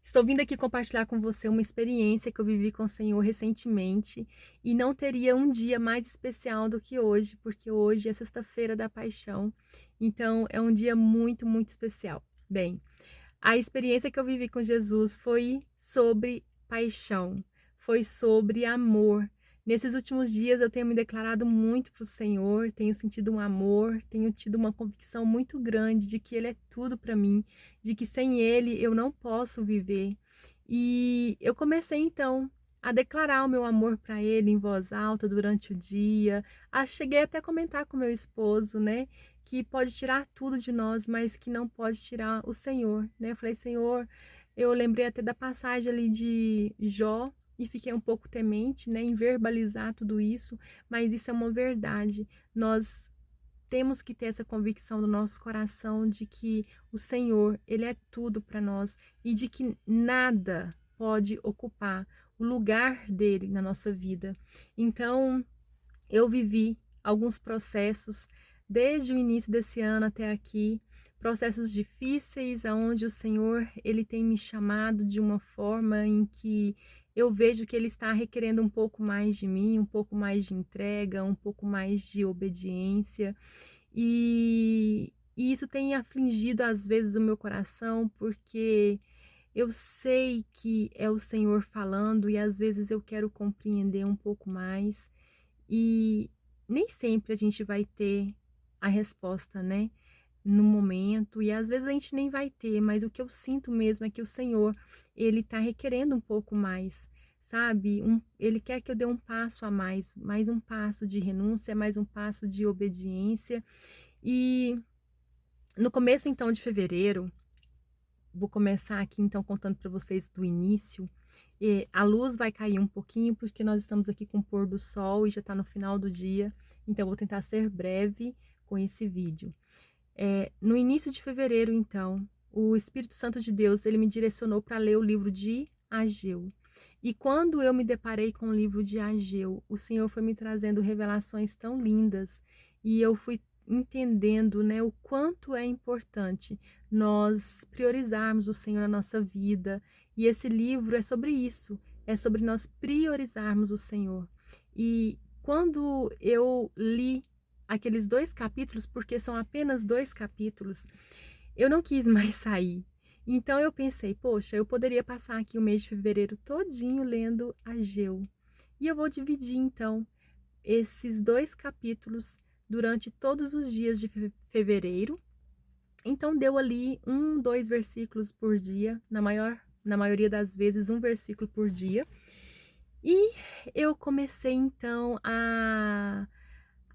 Estou vindo aqui compartilhar com você uma experiência que eu vivi com o Senhor recentemente e não teria um dia mais especial do que hoje, porque hoje é sexta-feira da Paixão, então é um dia muito, muito especial. Bem, a experiência que eu vivi com Jesus foi sobre paixão, foi sobre amor. Nesses últimos dias eu tenho me declarado muito para o Senhor, tenho sentido um amor, tenho tido uma convicção muito grande de que Ele é tudo para mim, de que sem Ele eu não posso viver. E eu comecei então a declarar o meu amor para Ele em voz alta durante o dia. Cheguei até a comentar com meu esposo, né? Que pode tirar tudo de nós, mas que não pode tirar o Senhor, né? Eu falei, Senhor, eu lembrei até da passagem ali de Jó e fiquei um pouco temente, né, em verbalizar tudo isso, mas isso é uma verdade. Nós temos que ter essa convicção no nosso coração de que o Senhor, Ele é tudo para nós e de que nada pode ocupar o lugar dele na nossa vida. Então, eu vivi alguns processos desde o início desse ano até aqui, processos difíceis aonde o Senhor, ele tem me chamado de uma forma em que eu vejo que ele está requerendo um pouco mais de mim, um pouco mais de entrega, um pouco mais de obediência. E isso tem afligido às vezes o meu coração, porque eu sei que é o Senhor falando e às vezes eu quero compreender um pouco mais. E nem sempre a gente vai ter a resposta, né, no momento, e às vezes a gente nem vai ter, mas o que eu sinto mesmo é que o Senhor, ele tá requerendo um pouco mais, sabe? Ele quer que eu dê um passo a mais um passo de renúncia, mais um passo de obediência. E no começo então de fevereiro, vou começar aqui então contando para vocês do início. A luz vai cair um pouquinho porque nós estamos aqui com o pôr do sol e já está no final do dia, então eu vou tentar ser breve com esse vídeo. No início de fevereiro, então, o Espírito Santo de Deus, ele me direcionou para ler o livro de Ageu. E quando eu me deparei com o livro de Ageu, o Senhor foi me trazendo revelações tão lindas e eu fui entendendo, né, o quanto é importante nós priorizarmos o Senhor na nossa vida. E esse livro é sobre isso, é sobre nós priorizarmos o Senhor. E quando eu li aqueles 2 capítulos, porque são apenas 2 capítulos, eu não quis mais sair. Então eu pensei, poxa, eu poderia passar aqui o mês de fevereiro todinho lendo Ageu. E eu vou dividir então esses 2 capítulos durante todos os dias de fevereiro. Então deu ali 2 versículos por dia, na maioria das vezes um versículo por dia. E eu comecei então a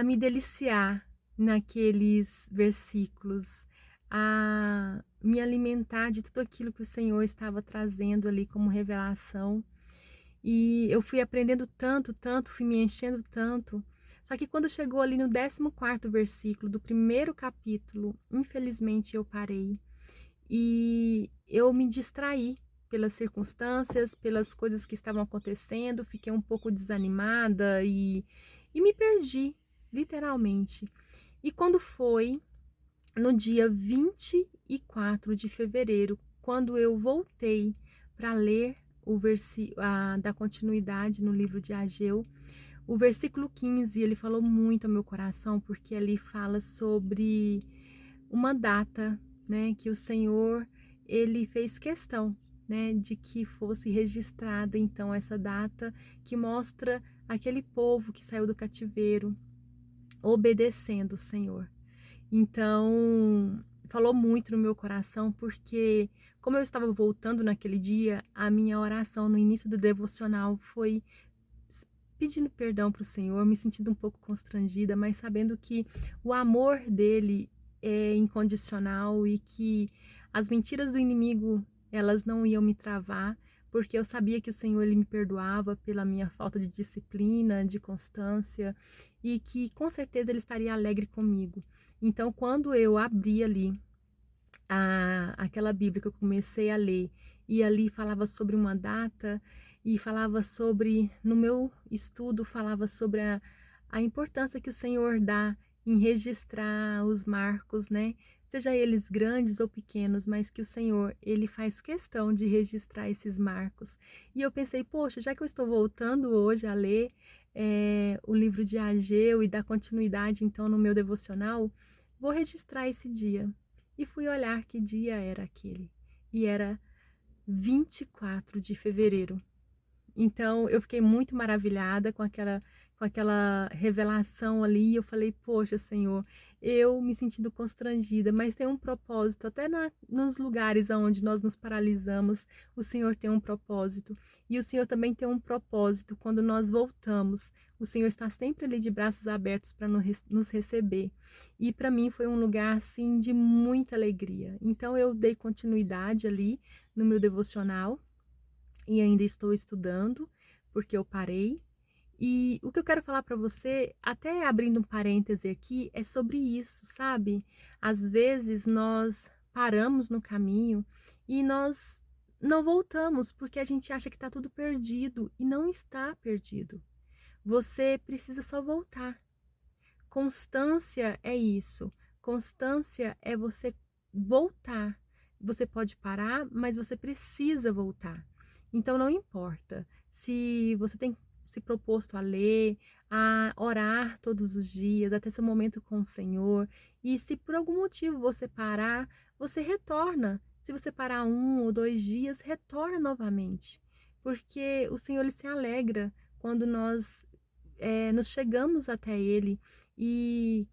me deliciar naqueles versículos, a me alimentar de tudo aquilo que o Senhor estava trazendo ali como revelação. E eu fui aprendendo tanto, tanto, fui me enchendo tanto. Só que quando chegou ali no 14º versículo do primeiro capítulo, infelizmente eu parei. E eu me distraí pelas circunstâncias, pelas coisas que estavam acontecendo, fiquei um pouco desanimada e me perdi, literalmente. E quando foi no dia 24 de fevereiro, quando eu voltei para ler da continuidade no livro de Ageu, o versículo 15, ele falou muito ao meu coração, porque ali fala sobre uma data, né, que o Senhor, ele fez questão, né, de que fosse registrada então essa data que mostra aquele povo que saiu do cativeiro obedecendo o Senhor. Então, falou muito no meu coração, porque como eu estava voltando naquele dia, a minha oração no início do devocional foi pedindo perdão para o Senhor, me sentindo um pouco constrangida, mas sabendo que o amor dele é incondicional e que as mentiras do inimigo, elas não iam me travar, porque eu sabia que o Senhor, ele me perdoava pela minha falta de disciplina, de constância, e que com certeza ele estaria alegre comigo. Então, quando eu abri ali aquela Bíblia que eu comecei a ler, e ali falava sobre uma data, e falava sobre, no meu estudo, falava sobre a importância que o Senhor dá em registrar os marcos, né? seja eles grandes ou pequenos, mas que o Senhor, ele faz questão de registrar esses marcos. E eu pensei, poxa, já que eu estou voltando hoje a ler o livro de Ageu e dar continuidade então no meu devocional, vou registrar esse dia. E fui olhar que dia era aquele. E era 24 de fevereiro. Então, eu fiquei muito maravilhada com aquela revelação ali. Eu falei, poxa, Senhor, eu me sentindo constrangida, mas tem um propósito. Até nos lugares onde nós nos paralisamos, o Senhor tem um propósito. E o Senhor também tem um propósito quando nós voltamos. O Senhor está sempre ali de braços abertos para nos receber. E para mim foi um lugar, assim, de muita alegria. Então, eu dei continuidade ali no meu devocional e ainda estou estudando, porque eu parei. E o que eu quero falar para você, até abrindo um parêntese aqui, é sobre isso, sabe? Às vezes nós paramos no caminho e nós não voltamos porque a gente acha que está tudo perdido e não está perdido. Você precisa só voltar. Constância é isso. Constância é você voltar. Você pode parar, mas você precisa voltar. Então não importa se você tem se proposto a ler, a orar todos os dias, até seu momento com o Senhor. E se por algum motivo você parar, você retorna. Se você parar 1 ou 2 dias, retorna novamente. Porque o Senhor ele se alegra quando nós nos chegamos até Ele e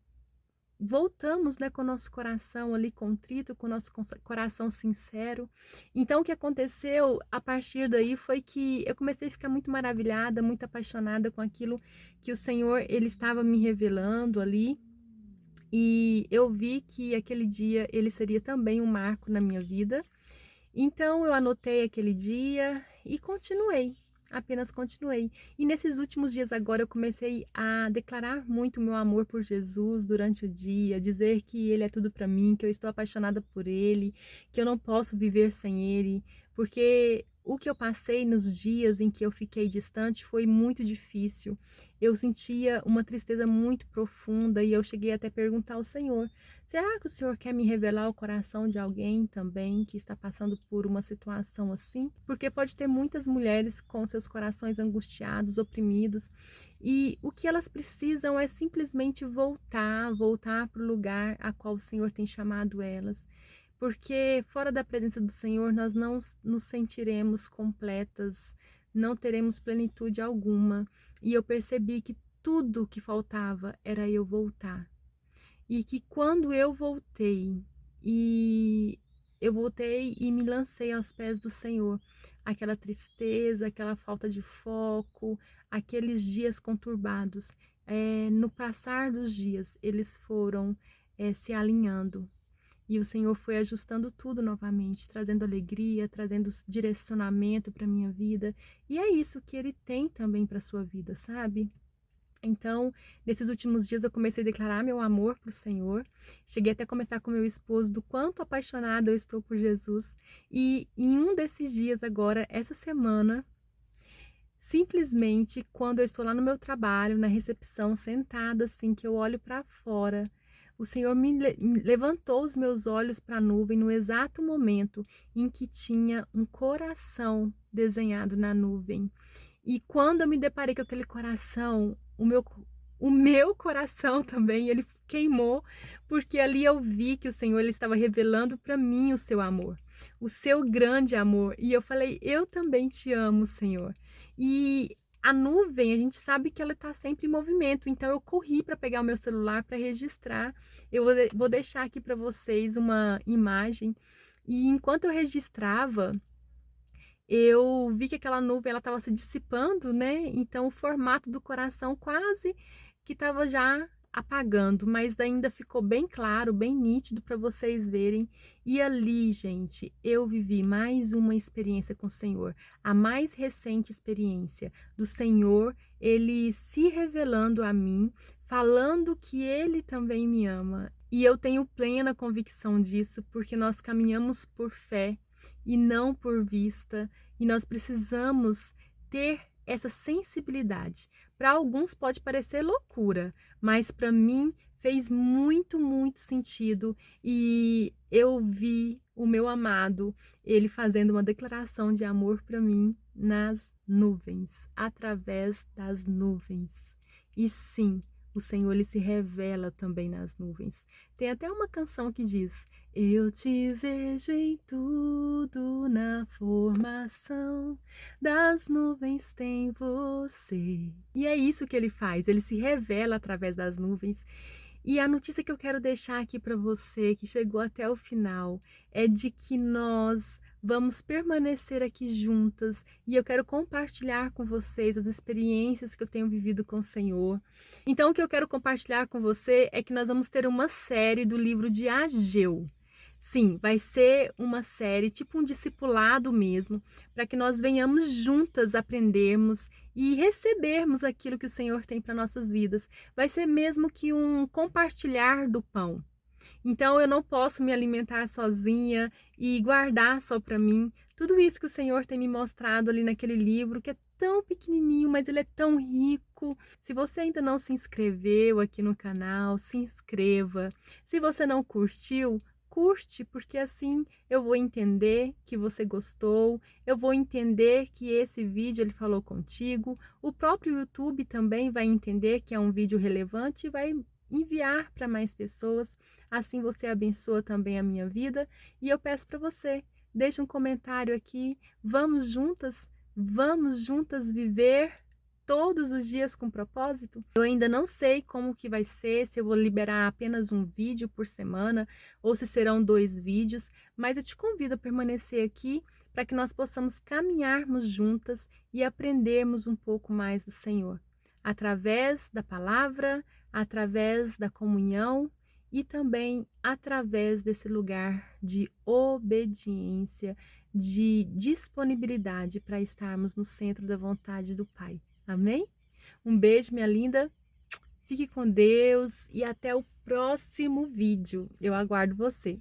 voltamos, né, com o nosso coração ali contrito, com o nosso coração sincero. Então, o que aconteceu a partir daí foi que eu comecei a ficar muito maravilhada, muito apaixonada com aquilo que o Senhor ele estava me revelando ali. E eu vi que aquele dia ele seria também um marco na minha vida. Então eu anotei aquele dia e continuei, apenas continuei. E nesses últimos dias agora eu comecei a declarar muito o meu amor por Jesus durante o dia, dizer que ele é tudo para mim, que eu estou apaixonada por ele, que eu não posso viver sem ele, porque o que eu passei nos dias em que eu fiquei distante foi muito difícil. Eu sentia uma tristeza muito profunda e eu cheguei até a perguntar ao Senhor: será que o Senhor quer me revelar o coração de alguém também que está passando por uma situação assim? Porque pode ter muitas mulheres com seus corações angustiados, oprimidos, e o que elas precisam é simplesmente voltar para o lugar a qual o Senhor tem chamado elas. Porque fora da presença do Senhor nós não nos sentiremos completas, não teremos plenitude alguma. E eu percebi que tudo o que faltava era eu voltar. E que quando e eu voltei e me lancei aos pés do Senhor, aquela tristeza, aquela falta de foco, aqueles dias conturbados, no passar dos dias, eles foram se alinhando. E o Senhor foi ajustando tudo novamente, trazendo alegria, trazendo direcionamento para minha vida. E é isso que Ele tem também para sua vida, sabe? Então, nesses últimos dias eu comecei a declarar meu amor para o Senhor. Cheguei até a comentar com meu esposo do quanto apaixonada eu estou por Jesus. E em um desses dias agora, essa semana, simplesmente quando eu estou lá no meu trabalho, na recepção, sentada assim, que eu olho para fora, o Senhor me levantou os meus olhos para a nuvem no exato momento em que tinha um coração desenhado na nuvem. E quando eu me deparei com aquele coração, o meu coração também, ele queimou, porque ali eu vi que o Senhor ele estava revelando para mim o seu amor, o seu grande amor. E eu falei, eu também te amo, Senhor. E a nuvem, a gente sabe que ela está sempre em movimento, então eu corri para pegar o meu celular para registrar. Eu vou deixar aqui para vocês uma imagem. E enquanto eu registrava, eu vi que aquela nuvem ela estava se dissipando, né? Então o formato do coração quase que estava já apagando, mas ainda ficou bem claro, bem nítido para vocês verem. E ali, gente, eu vivi mais uma experiência com o Senhor, a mais recente experiência do Senhor, ele se revelando a mim, falando que ele também me ama. E eu tenho plena convicção disso, porque nós caminhamos por fé e não por vista, e nós precisamos ter essa sensibilidade. Para alguns pode parecer loucura, mas para mim fez muito, muito sentido e eu vi o meu amado, ele fazendo uma declaração de amor para mim nas nuvens, através das nuvens. E sim, o Senhor ele se revela também nas nuvens. Tem até uma canção que diz: Eu te vejo em tudo, na formação das nuvens tem você. E é isso que ele faz, ele se revela através das nuvens. E a notícia que eu quero deixar aqui para você, que chegou até o final, é de que nós vamos permanecer aqui juntas e eu quero compartilhar com vocês as experiências que eu tenho vivido com o Senhor. Então, o que eu quero compartilhar com você é que nós vamos ter uma série do livro de Ageu. Sim, vai ser uma série, tipo um discipulado mesmo, para que nós venhamos juntas aprendermos e recebermos aquilo que o Senhor tem para nossas vidas. Vai ser mesmo que um compartilhar do pão. Então eu não posso me alimentar sozinha e guardar só para mim. Tudo isso que o Senhor tem me mostrado ali naquele livro, que é tão pequenininho, mas ele é tão rico. Se você ainda não se inscreveu aqui no canal, se inscreva. Se você não curtiu, curte, porque assim eu vou entender que você gostou, eu vou entender que esse vídeo ele falou contigo. O próprio YouTube também vai entender que é um vídeo relevante e vai enviar para mais pessoas. Assim você abençoa também a minha vida. E eu peço para você, deixe um comentário aqui. Vamos juntas viver todos os dias com propósito? Eu ainda não sei como que vai ser, se eu vou liberar apenas um vídeo por semana ou se serão 2 vídeos, mas eu te convido a permanecer aqui para que nós possamos caminharmos juntas e aprendermos um pouco mais do Senhor, através da palavra, através da comunhão e também através desse lugar de obediência, de disponibilidade para estarmos no centro da vontade do Pai. Amém? Um beijo, minha linda. Fique com Deus e até o próximo vídeo. Eu aguardo você.